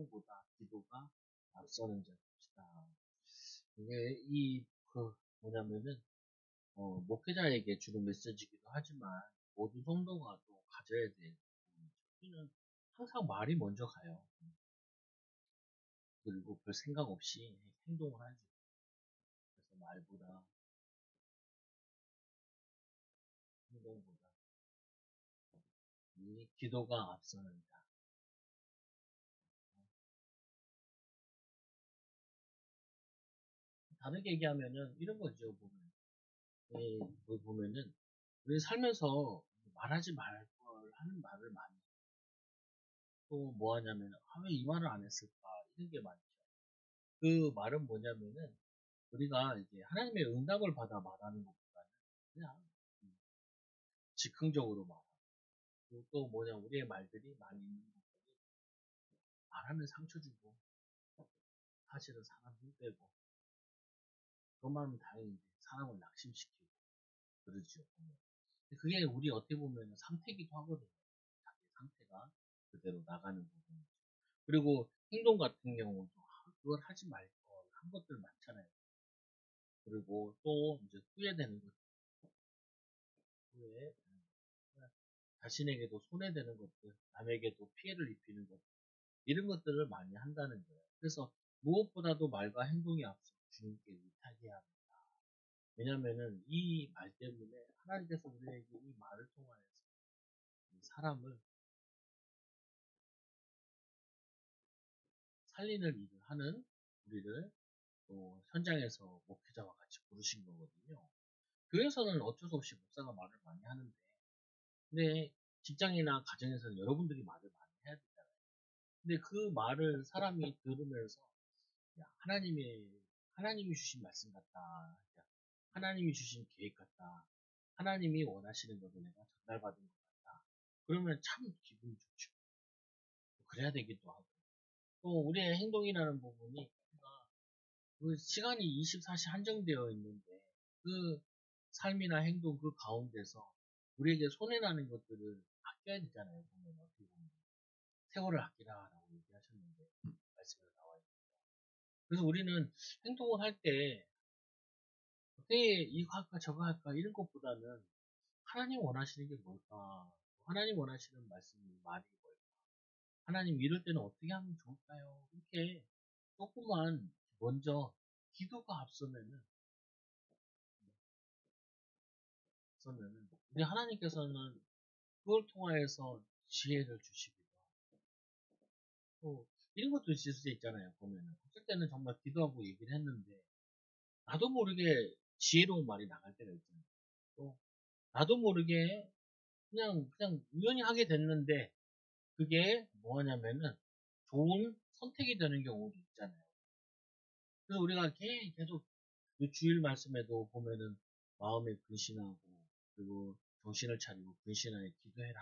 행동보다 기도가 앞서는 자입시다. 이게 뭐냐면은 목회자에게 주는 메시지이기도 하지만 모든 성도가 또 가져야 될 부분이죠. 우리는 항상 말이 먼저 가요. 그리고 별 생각 없이 행동을 하죠. 그래서 말보다 행동보다 이 기도가 앞서는다. 다르게 얘기하면은 이런 거죠. 보면은 우리 살면서 말하지 말 걸 하는 말을 많이 또 뭐 하냐면 왜 이 말을 안 했을까 이런 게 많죠. 그 말은 뭐냐면은 우리가 이제 하나님의 응답을 받아 말하는 것보다는 그냥 즉흥적으로 말하고 또 뭐냐 우리의 말들이 많이 있는 부분이 말하면 상처 주고 사실은 사람 힘 빼고 그것만 하면 다행인데 사람을 낙심시키고 그러죠. 그게 우리 어떻게 보면 상태기도 하거든요. 자기 상태가 그대로 나가는 부분이죠. 그리고 행동 같은 경우도 그걸 하지 말 걸 한 것들 많잖아요. 그리고 또 이제 후회되는 것, 후회, 자신에게도 손해되는 것들, 남에게도 피해를 입히는 것, 이런 것들을 많이 한다는 거예요. 그래서 무엇보다도 말과 행동이 앞서 주님께 의탁해야 합니다. 왜냐면은 이 말 때문에 하나님께서 우리에게 이 말을 통하여서 사람을 살리는 일을 하는 우리를 또 현장에서 목회자와 같이 부르신 거거든요. 교회에서는 어쩔 수 없이 목사가 말을 많이 하는데, 근데 직장이나 가정에서는 여러분들이 말을 많이 해야 되잖아요. 근데 그 말을 사람이 들으면서 야, 하나님이 주신 말씀 같다. 야, 하나님이 주신 계획 같다. 하나님이 원하시는 것을 내가 전달받은 것 같다. 그러면 참 기분이 좋죠. 그래야 되기도 하고. 또 우리의 행동이라는 부분이 그 시간이 24시 한정되어 있는데 그 삶이나 행동 그 가운데서 우리에게 손해나는 것들을 아껴야 되잖아요. 보면 어떻게 보면 세월을 아끼라라고 얘기하셨는데 말씀에 나와 있죠. 그래서 우리는 행동을 할 때 어떻게 이거 할까 저거 할까 이런 것보다는 하나님 원하시는 게 뭘까? 하나님 원하시는 말씀이 말이 뭘까? 하나님 이럴 때는 어떻게 하면 좋을까요? 이렇게 조금만 먼저 기도가 앞서면은 우리 하나님께서는 그걸 통하여서 지혜를 주시기도 하고 또 이런 것도 있을 수 있잖아요. 보면은 어쩔 때는 정말 기도하고 얘기를 했는데 나도 모르게 지혜로운 말이 나갈 때가 있잖아요. 또 나도 모르게 그냥 우연히 하게 됐는데 그게 뭐냐면은 좋은 선택이 되는 경우도 있잖아요. 그래서 우리가 계속 그 주일 말씀에도 보면은 마음에 근신하고 그리고 정신을 차리고 근신하여 기도해라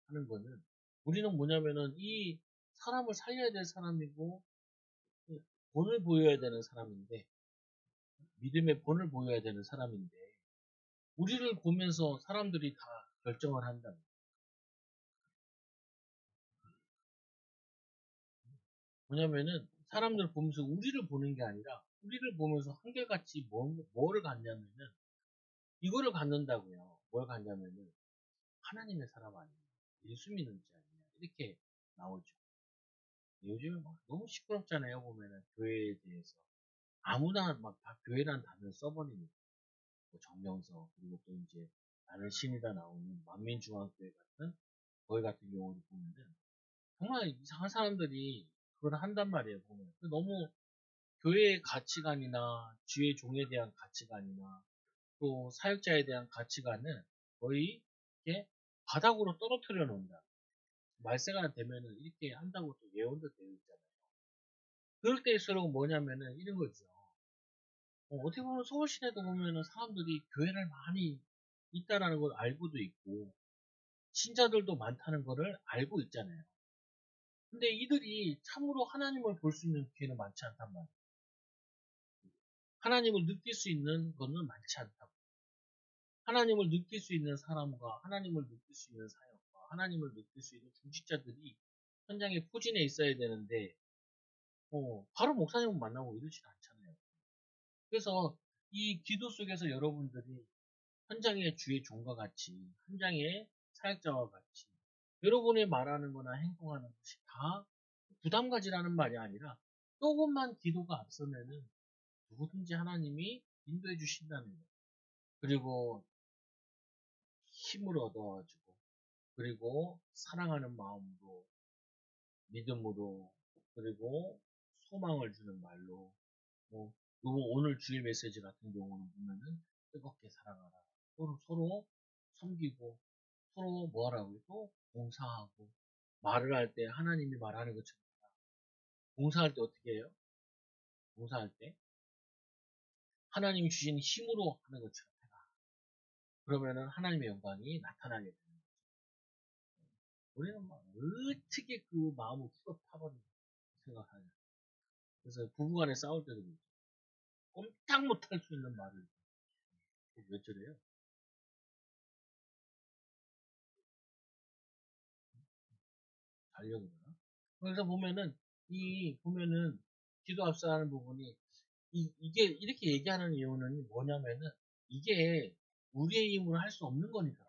하는 거는 우리는 뭐냐면은 이 사람을 살려야 될 사람이고 본을 보여야 되는 사람인데 믿음의 본을 보여야 되는 사람인데 우리를 보면서 사람들이 다 결정을 한다. 뭐냐면은 사람들 보면서 우리를 보는 게 아니라 우리를 보면서 한결같이 뭐를 갖냐면은 이거를 갖는다고요. 뭘 갖냐면은 하나님의 사람 아니냐, 예수 믿는 자 아니냐 이렇게 나오죠. 요즘은 막 너무 시끄럽잖아요. 보면은 교회에 대해서 아무나 막 다 교회란 단어를 써버리니까 뭐 정명서 그리고 또 이제 나는 신이다 나오는 만민중앙교회 같은 거기 같은 경우를 보면은 정말 이상한 사람들이 그걸 한단 말이에요. 보면 너무 교회의 가치관이나 주의 종에 대한 가치관이나 또 사역자에 대한 가치관을 거의 이렇게 바닥으로 떨어뜨려 놓는다. 말세가 되면은 이렇게 한다고 또 예언도 되어 있잖아요. 그럴 때일수록 뭐냐면은 이런 거죠. 어떻게 보면 서울시내도 보면은 사람들이 교회를 많이 있다라는 걸 알고도 있고 신자들도 많다는 거를 알고 있잖아요. 근데 이들이 참으로 하나님을 볼 수 있는 기회는 많지 않단 말이에요. 하나님을 느낄 수 있는 거는 많지 않다고. 하나님을 느낄 수 있는 사람과 하나님을 느낄 수 있는 사역과 하나님을 느낄 수 있는 중직자들이 현장에 포진해 있어야 되는데 바로 목사님을 만나고 이러진 않잖아요. 그래서 이 기도 속에서 여러분들이 현장의 주의 종과 같이, 현장의 사역자와 같이, 여러분이 말하는 거나 행동하는 것이 다 부담 가지라는 말이 아니라, 조금만 기도가 앞서면은 누구든지 하나님이 인도해 주신다는 거예요. 그리고 힘을 얻어가지고, 그리고 사랑하는 마음으로, 믿음으로, 그리고 소망을 주는 말로, 뭐, 오늘 주일 메시지 같은 경우는 보면은 뜨겁게 사랑하라. 서로 섬기고, 서로 뭐 하라고 또 봉사하고, 말을 할 때 하나님이 말하는 것처럼, 봉사할 때 어떻게 해요? 봉사할 때 하나님이 주신 힘으로 하는 것처럼 해라. 그러면은 하나님의 영광이 나타나게 되는 거죠. 우리는 막 어떻게 그 마음을 훅 타버리고 생각하냐. 그래서 부부간에 싸울 때도 그렇죠. 꼼짝 못할 수 있는 말을 몇 절이에요? 달려고 그러나? 그래서 보면은 보면은 기도 앞서하는 부분이 이게 이렇게 얘기하는 이유는 뭐냐면은 이게 우리의 힘으로 할 수 없는 거니까.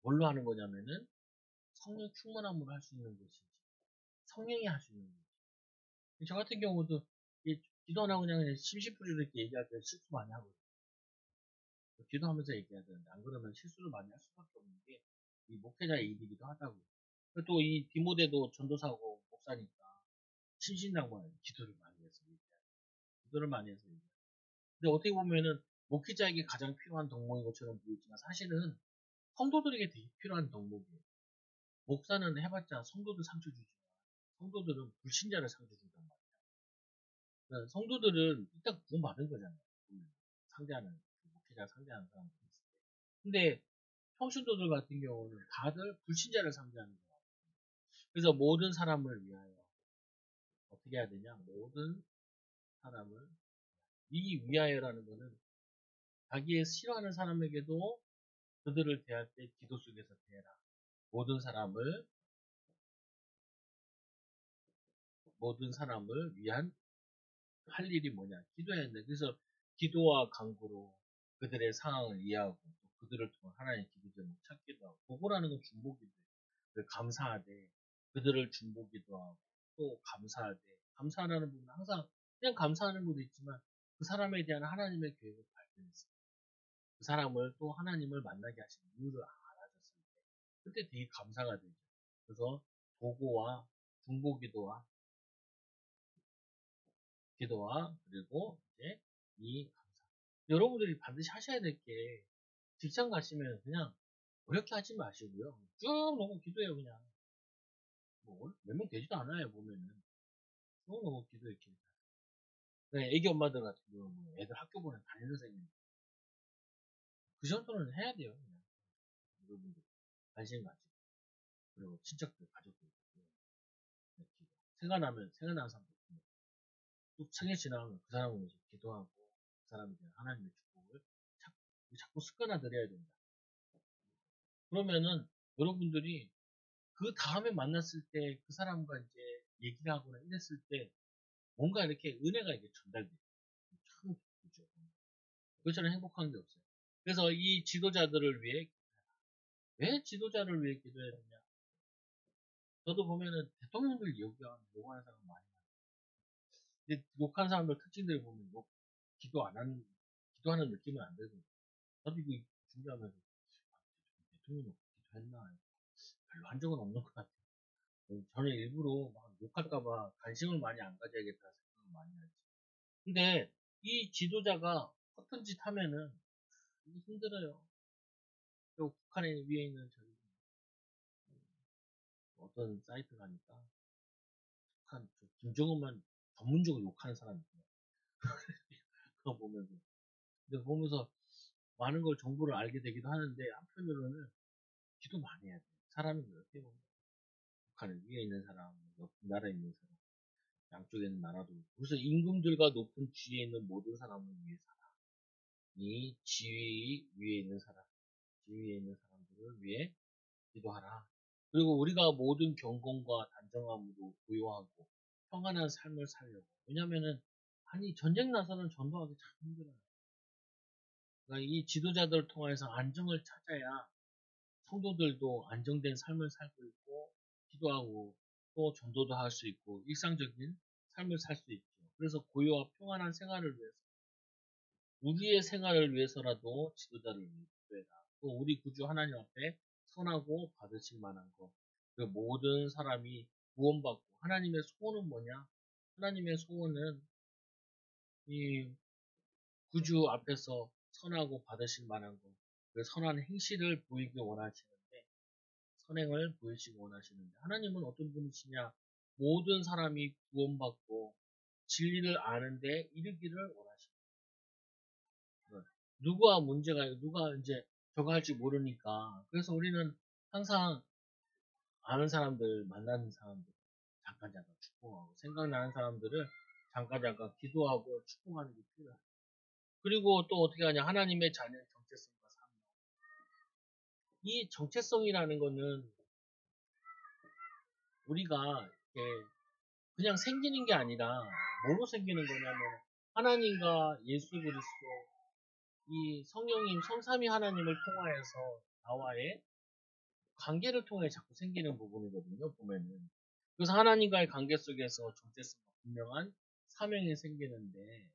뭘로 하는 거냐면은 성령 충만함으로 할 수 있는 것이지. 성령이 할 수 있는 거지. 저 같은 경우도 기도 안 하고 그냥 심시풀이 이렇게 얘기할 때 실수 많이 하거든요. 기도하면서 얘기해야 되는데 안 그러면 실수를 많이 할 수밖에 없는 게 이 목회자의 일이기도 하다고. 또 이 디모데도 전도사고 목사니까 신신당부하는 기도를 많이 해서 얘기해요. 기도를 많이 해서 얘기해요. 근데 어떻게 보면은 목회자에게 가장 필요한 덕목인 것처럼 보이지만 사실은 성도들에게 되게 필요한 덕목이에요. 목사는 해봤자 성도들 상처 주지만 성도들은 불신자를 상처 준단 말이에요. 그러니까 성도들은 일단 구원받은 거잖아요. 상대하는 목회자 상대하는 사람들이 있을 때. 근데 평신도들 같은 경우는 다들 불신자를 상대하는 거예요. 그래서 모든 사람을 위하여 어떻게 해야 되냐? 모든 사람을 이 위하여라는 거는 자기의 싫어하는 사람에게도 그들을 대할 때 기도 속에서 대해라. 모든 사람을 모든 사람을 위한 할 일이 뭐냐? 기도해야 된다. 그래서 기도와 간구로 그들의 상황을 이해하고 또 그들을 통한 하나님의 기도 제목 찾기도 하고 보고라는 건 중보기도 해요. 감사하되 그들을 중보기도 하고 또 감사하되 감사하라는 부분은 항상 그냥 감사하는 것도 있지만 그 사람에 대한 하나님의 계획을 발견했어요. 그 사람을 또 하나님을 만나게 하신 이유를 알아줬을 때 그때 되게 감사가 되죠. 그래서 보고와 중보기도와 기도와 그리고 이제 이 감사. 여러분들이 반드시 하셔야 될 게 직장 가시면 그냥 어렵게 하지 마시고요. 쭉 너무 기도해요 그냥. 뭐 몇 명 되지도 않아요 보면은. 쭉 너무 기도 이렇게. 네, 애기 엄마들 같은 경우는 뭐 애들 학교 보낸 담임 선생님 그 정도는 해야 돼요 그냥. 여러분들 관심 가지고 그리고 친척들 가족들 네, 기도. 생각나는 사람들 쭉 생일 지나면 그 사람을 위해서 기도하고 그 사람에 대한 하나님의 축복을 자꾸 습관화들여야 된다. 그러면은 여러분들이 그 다음에 만났을 때 그 사람과 이제 얘기를 하거나 이랬을 때 뭔가 이렇게 은혜가 이게 전달돼요. 참 기쁘죠. 그것처럼 행복한 게 없어요. 그래서 이 지도자들을 위해 왜 지도자를 위해 기도해야 되냐? 저도 보면은 대통령들 욕하는 사람 많이 많아요. 근데 욕하는 사람들 특징들을 보면 기도 안 하는 기도하는 느낌은 안 들거든요. 저도 이거 준비하면서 대통령 기도했나 별로 한 적은 없는 것 같아요. 저는 일부러 막 욕할까봐 관심을 많이 안 가져야겠다 생각을 많이 하지. 근데 이 지도자가 허튼 짓 하면은 힘들어요. 또 북한에 위에 있는 저기 어떤 사이트 가니까 북한 김정은만 전문적으로 욕하는 사람이 있어요. 그거 보면서 근데 보면서 많은 걸 정보를 알게 되기도 하는데 한편으로는 기도 많이 해야 돼요. 사람이 어떻게 보면 북한에 위에 있는 사람, 옆 나라에 있는 사람, 양쪽에 있는 나라도 그래서 임금들과 높은 지위에 있는 모든 사람을 위해 살아. 이 지위 위에 있는 사람, 지위에 있는 사람들을 위해 기도하라. 그리고 우리가 모든 경건과 단정함으로 고요하고 평안한 삶을 살려고. 왜냐면은, 아니, 전쟁 나서는 전도하기 참 힘들어요. 그러니까 이 지도자들을 통해서 안정을 찾아야 성도들도 안정된 삶을 살고 있고, 기도하고, 또 전도도 할 수 있고, 일상적인 삶을 살 수 있죠. 그래서 고요와 평안한 생활을 위해서, 우리의 생활을 위해서라도 지도자를 기도해라. 또 우리 구주 하나님 앞에 선하고 받으실 만한 것. 그 모든 사람이 구원받고, 하나님의 소원은 뭐냐? 하나님의 소원은 이 구주 앞에서 선하고 받으실 만한 것, 그 선한 행실을 보이기 원하시는데, 선행을 보이시기 원하시는데, 하나님은 어떤 분이시냐? 모든 사람이 구원받고 진리를 아는데 이르기를 원하십니다. 누가 문제가, 누가 이제 저거 할지 모르니까. 그래서 우리는 항상 아는 사람들, 만나는 사람들, 잠깐 축복하고, 생각나는 사람들을 잠깐 기도하고 축복하는 게 필요해요. 그리고 또 어떻게 하냐? 하나님의 자녀의 정체성과 삶. 이 정체성이라는 거는 우리가 이렇게 그냥 생기는 게 아니라 뭐로 생기는 거냐면 하나님과 예수 그리스도 이 성령님 성삼위 하나님을 통하여서 나와의 관계를 통해 자꾸 생기는 부분이거든요. 보면은 그래서 하나님과의 관계 속에서 정체성과 분명한 사명이 생기는데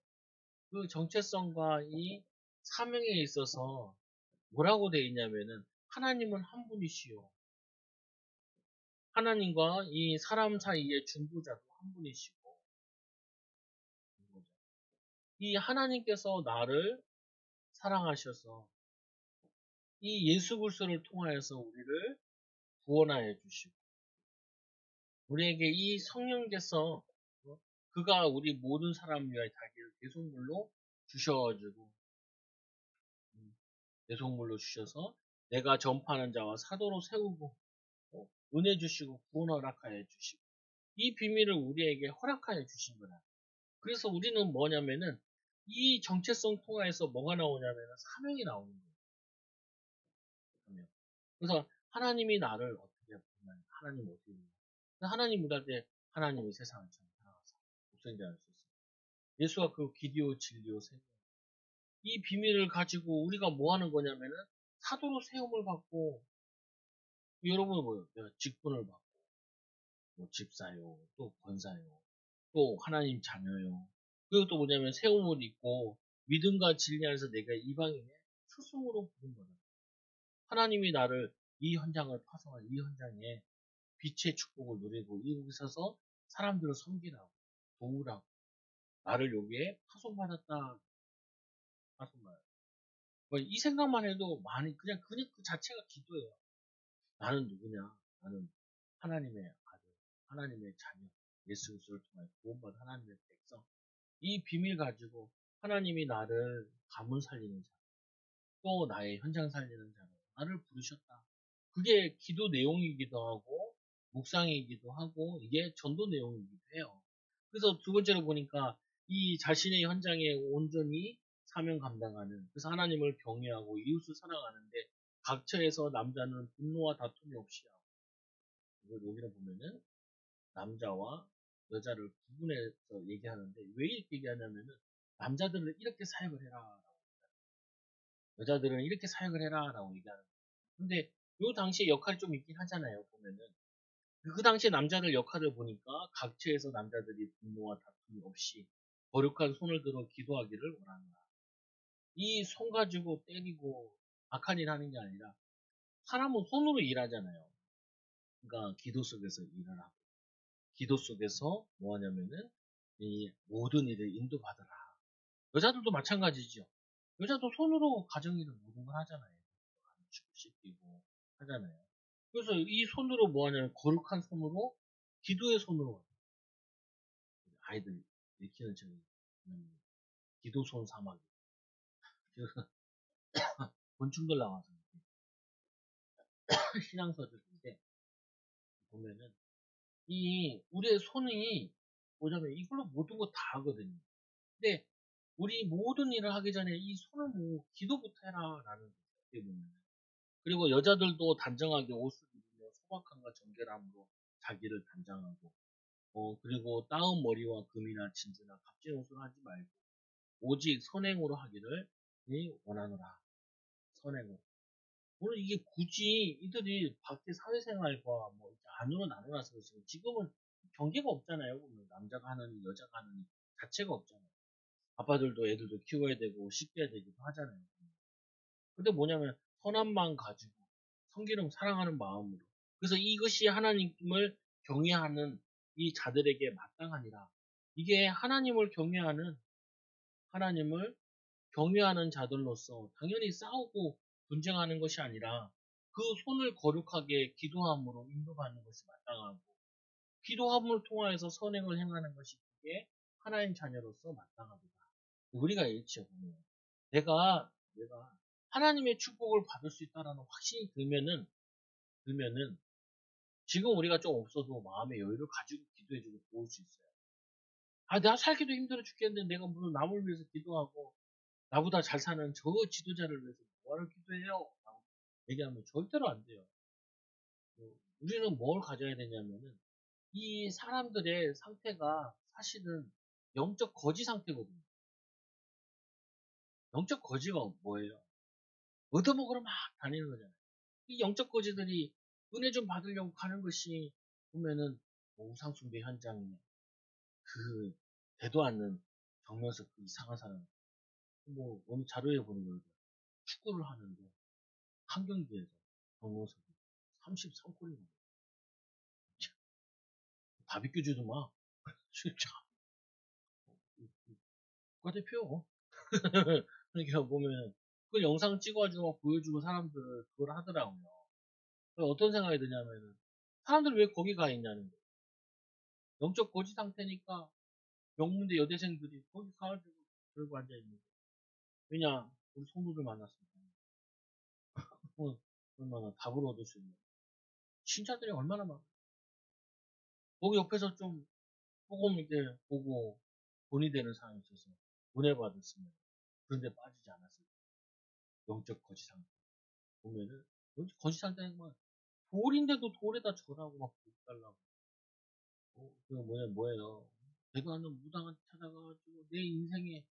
그 정체성과 이 사명에 있어서 뭐라고 되어 있냐면은 하나님은 한 분이시요. 하나님과 이 사람 사이의 중보자도 한 분이시고 이 하나님께서 나를 사랑하셔서 이 예수 그리스도를 통하여서 우리를 구원하여 주시고 우리에게 이 성령께서 그가 우리 모든 사람 위하여 자기를 대속물로 주셔가지고 대속물로 주셔서 내가 전파하는 자와 사도로 세우고 은혜 주시고 구원 허락하여 주시고 이 비밀을 우리에게 허락하여 주신 거다. 그래서 우리는 뭐냐면은 이 정체성 통해서 뭐가 나오냐면은 사명이 나오는 거예요. 사명. 그래서 하나님이 나를 어떻게 보면 하나님 어떻게 보면 하나님 무달 때 하나님이 세상을 참 사랑하사 독생자를 주셨어요. 예수가 그 기디오 진리오 생명 이 비밀을 가지고 우리가 뭐 하는 거냐면은 사도로 세움을 받고 여러분 뭐요? 직분을 받고 뭐 집사요, 또 권사요, 또 하나님 자녀요. 그리고 또 뭐냐면 세움을 입고 믿음과 진리 안에서 내가 이방인의 스승으로 부른 거다. 하나님이 나를 이 현장을 파송한 이 현장에 빛의 축복을 누리고 이곳에 서서 사람들을 섬기라고 도우라고 나를 여기에 파송받았다. 파송받았다. 이 생각만 해도 많이 그냥 그 자체가 기도예요. 나는 누구냐? 나는 하나님의 아들, 하나님의 자녀, 예수 그리스도를 통해 구원받은 하나님의 백성. 이 비밀 가지고 하나님이 나를 가문 살리는 자, 또 나의 현장 살리는 자로 나를 부르셨다. 그게 기도 내용이기도 하고 묵상이기도 하고 이게 전도 내용이기도 해요. 그래서 두 번째로 보니까 이 자신의 현장에 온전히 사명 감당하는 그래서 하나님을 경외하고 이웃을 사랑하는데 각처에서 남자는 분노와 다툼이 없이 하고 이걸 여기를 보면은 남자와 여자를 구분해서 얘기하는데 왜 이렇게 얘기하냐면은 남자들은 이렇게 사역을 해라 여자들은 이렇게 사역을 해라 라고 얘기하는 거예요. 근데 요 당시에 역할이 좀 있긴 하잖아요 보면은 그 당시에 남자들 역할을 보니까 각처에서 남자들이 분노와 다툼이 없이 거룩한 손을 들어 기도하기를 원한다. 이 손 가지고 때리고 악한 일 하는 게 아니라 사람은 손으로 일하잖아요. 그러니까 기도 속에서 일을 하고 기도 속에서 뭐 하냐면은 이 모든 일을 인도받으라. 여자들도 마찬가지죠. 여자도 손으로 가정일을 모든 걸 하잖아요. 가르치고 씻기고 하잖아요. 그래서 이 손으로 뭐 하냐면 거룩한 손으로 기도의 손으로 아이들 일으키는 책이 기도손 사막 그래서 곤충들 나와서 신앙서적인데 보면은 이 우리의 손이 뭐냐면 이걸로 모든 거 다 하거든요. 근데 우리 모든 일을 하기 전에 이 손을 뭐 기도부터 해라라는 거죠. 그리고 여자들도 단정하게 옷을 입으며 소박함과 정결함으로 자기를 단장하고 그리고 따은 머리와 금이나 진주나 값진 옷을 하지 말고 오직 선행으로 하기를 원하노라. 선행으로. 물론 이게 굳이 이들이 밖에 사회생활과 뭐 이렇게 안으로 나눠놔서 지금은 경계가 없잖아요. 보면 남자가 하는 일, 여자가 하는 일 자체가 없잖아요. 아빠들도 애들도 키워야 되고 씻겨야 되기도 하잖아요. 근데 뭐냐면 선함만 가지고 성기름 사랑하는 마음으로 그래서 이것이 하나님을 경외하는 이 자들에게 마땅하니라. 이게 하나님을 경외하는 자들로서 당연히 싸우고 분쟁하는 것이 아니라 그 손을 거룩하게 기도함으로 인도받는 것이 마땅하고 기도함을 통하여서 선행을 행하는 것이 그게 하나님 자녀로서 마땅하다. 우리가 일치해 보면 내가 하나님의 축복을 받을 수 있다라는 확신이 들면은 지금 우리가 좀 없어도 마음의 여유를 가지고 기도해주고 도울 수 있어요. 아, 내가 살기도 힘들어 죽겠는데 내가 무슨 남을 위해서 기도하고 나보다 잘 사는 저 지도자를 위해서 뭐하러 기도해요? 라고 얘기하면 절대로 안 돼요. 우리는 뭘 가져야 되냐면은 이 사람들의 상태가 사실은 영적 거지 상태거든요. 영적 거지가 뭐예요? 얻어먹으러 막 다니는 거잖아요. 이 영적 거지들이 은혜 좀 받으려고 가는 것이 보면은 뭐 우상숭배 현장이네. 그 되도 않는 정면석 그 이상한 사람. 뭐 어느 자료에 보는 거예요. 축구를 하는데 한 경기에서 정면석이 33골이나 다 비껴주더만. 진짜 국가대표. 그러니까 보면 그 영상 찍어가지고 보여주고 사람들 그걸 하더라고요. 어떤 생각이 드냐면은 사람들 왜 거기 가 있냐는 거예요. 영적 거지 상태니까 명문대 여대생들이 거기 가가지고 들고 앉아있는 거예요. 왜냐? 우리 성도들 만났습니다. 얼마나 답을 얻을 수 있는. 신자들이 얼마나 많아. 거기 옆에서 좀 조금 이렇게 보고 돈이 되는 사람이 있어서 은혜 받았으면 그런데 빠지지 않았을까. 영적 거지 상태. 보면은 영적 거지 상태는 막 돌인데도 돌에다 절하고 막 달라고. 그 뭐예요? 되도 않는 무당한테 찾아가가지고 내 인생에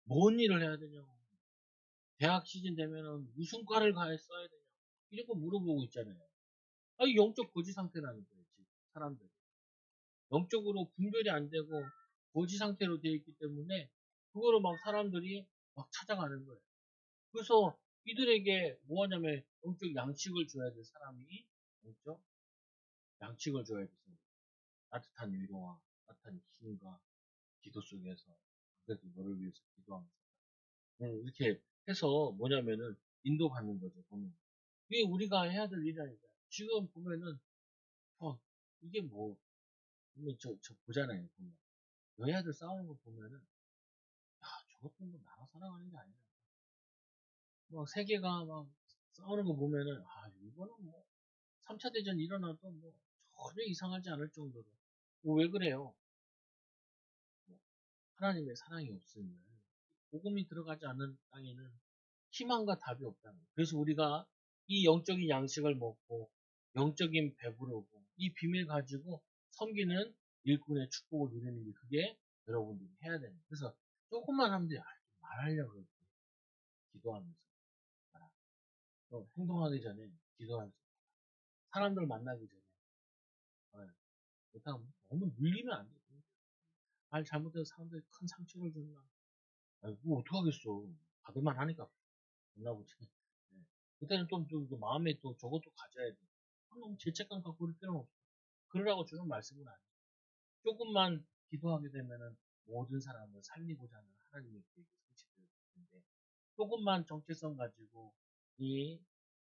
뭔 일을 해야 되냐고. 대학 시즌 되면은 무슨 과를 써야 되냐. 이런 거 물어보고 있잖아요. 아, 이 영적 거지 상태라는 거예요, 지금. 사람들. 영적으로 분별이 안 되고 거지 상태로 되어 있기 때문에 그거를 막 사람들이 막 찾아가는 거예요. 그래서 이들에게 뭐 하냐면 영적 양식을 줘야 될 사람이 영적 양식을 줘야 돼서 따뜻한 위로와 따뜻한 힘과 기도 속에서 그래도 너를 위해서 기도하면서 이렇게 해서 뭐냐면은 인도받는 거죠. 보면 이게 우리가 해야 될 일이라니까. 지금 보면은 이게 뭐 저 보잖아요. 보면 여야들 싸우는 거 보면은 야 저것도 뭐 나라 살아가는 게 아니야. 막 세계가 막 싸우는 거 보면은 아 이거는 뭐 3차 대전 일어나도 뭐 전혀 이상하지 않을 정도로 왜 그래요? 뭐 하나님의 사랑이 없으면 복음이 들어가지 않는 땅에는 희망과 답이 없다는 거예요. 그래서 우리가 이 영적인 양식을 먹고 영적인 배부르고 이 비밀 가지고 섬기는 일꾼의 축복을 누리는 게 그게 여러분들이 해야 되는 거예요. 그래서 조금만 하면 돼요. 말하려고 그러지. 기도하면서 또 행동하기 전에 기도하면서 사람들 만나기 전에 그렇다고 너무 눌리면 안 돼. 말 잘못해서 사람들이 큰 상처를 줬나. 뭐 어떡하겠어. 받을만 하니까 됐나 보지. 네. 그때는 또 마음에 또 저것도 가져야 돼. 너무 죄책감 갖고 그럴 필요는 없어. 그러라고 주는 말씀은 아니에요. 조금만 기도하게 되면은 모든 사람을 살리고자 하는 하나님의 계획이 성취될 텐데 조금만 정체성 가지고 이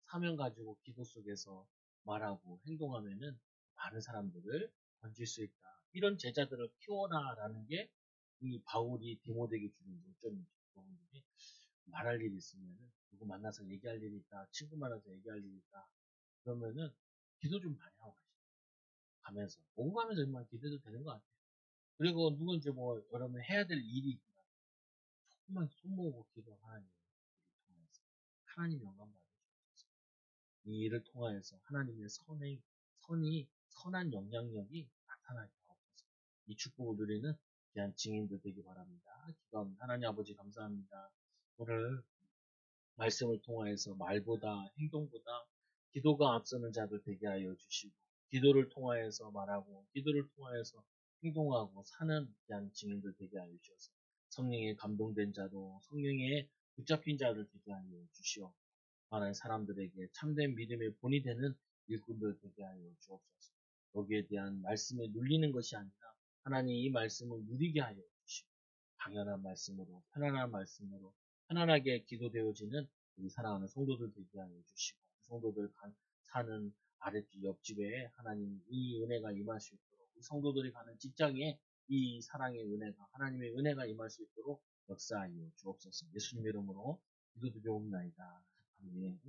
사명 가지고 기도 속에서 말하고 행동하면은 많은 사람들을 건질 수 있다. 이런 제자들을 키워라라는 게 이 바울이 디모데에게 주는 요점이죠. 여러분들이 말할 일이 있으면은 누구 만나서 얘기할 일이 있다. 친구 만나서 얘기할 일이 있다. 그러면은 기도 좀 많이 하고 가면서 오고 가면서 정말 기도도 되는 것 같아요. 그리고 누군지 뭐 여러분 해야 될 일이 있구나. 조금만 손 모으고 기도하는 일을 통해서 하나님 영광 받으시옵소서. 이 일을 통하여서 하나님의 선한 영향력이 나타나게 하옵소서. 이 축복을 누리는 귀한 증인들 되기 바랍니다. 기도합니다. 하나님 아버지 감사합니다. 오늘 말씀을 통하여서 말보다 행동보다 기도가 앞서는 자들 되게 하여 주시고, 기도를 통하여서 말하고 기도를 통하여서 행동하고 사는 귀한 증인들 되게 하여 주셔서 성령에 감동된 자로 성령에 붙잡힌 자들 되게 하여 주시오. 많은 사람들에게 참된 믿음의 본이 되는 일꾼들 되게 하여 주옵소서. 여기에 대한 말씀에 눌리는 것이 아니라 하나님 이 말씀을 누리게 하여 주시고, 당연한 말씀으로 편안한 말씀으로 편안하게 기도되어지는 우리 사랑하는 성도들 되게 하여 주시고, 성도들 사는 아랫집 옆집에 하나님 이 은혜가 임할 수 있도록, 우리 성도들이 가는 직장에 이 사랑의 은혜가, 하나님의 은혜가 임할 수 있도록 역사하여 주옵소서. 예수님 이름으로 기도드리옵나이다. 아멘.